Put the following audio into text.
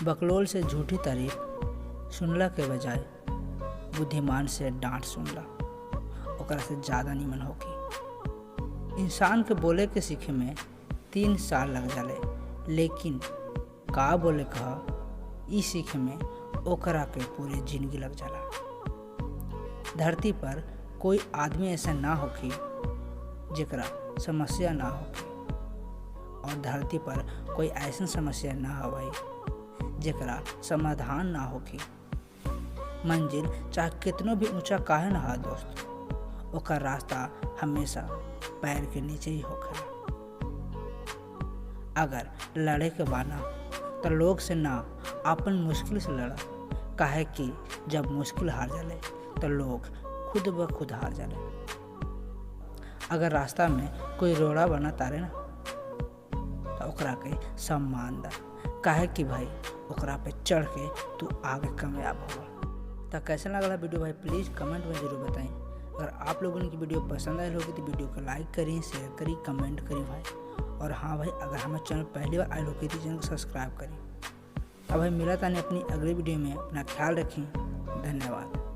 बकलोल से झूठी तारीफ सुनला के बजाय बुद्धिमान से डांट सुनला ओकरा से ज़्यादा निमन होगी। इंसान के बोले के सीखे में 3 साल लग जाले, लेकिन का बोले कह ई सीखे में ओकरा के पूरी जिंदगी लग जाला। धरती पर कोई आदमी ऐसा ना होखी जेकरा समस्या ना होखी, और धरती पर कोई ऐसा समस्या ना हवाई जेकरा समाधान ना होखी। मंजिल चाहे कितनो भी ऊंचा काहे ना हा दोस्त, ओकर रास्ता हमेशा पैर के नीचे ही होखेला। अगर लड़े के बाना तो लोग से ना अपन मुश्किल से लड़ा, काहे कि जब मुश्किल हार जाले तो लोग खुद ब खुद हार जाले। अगर रास्ता में कोई रोड़ा बना तारे ना तो ओकरा के सम्मान दा, काहे कि भाई ओकरा पे चढ़ के तू आगे कामयाब होगा। तो कैसा लगा वीडियो भाई प्लीज़ कमेंट में ज़रूर बताएं। अगर आप लोगों की वीडियो पसंद आई होगी तो वीडियो को लाइक करिए, शेयर करिए, कमेंट करिए भाई। और हाँ भाई, अगर हमारे चैनल पहली बार आई होगी तो चैनल को सब्सक्राइब करिए। अब भाई मिला था अपनी अगली वीडियो में, अपना ख्याल रखें। धन्यवाद।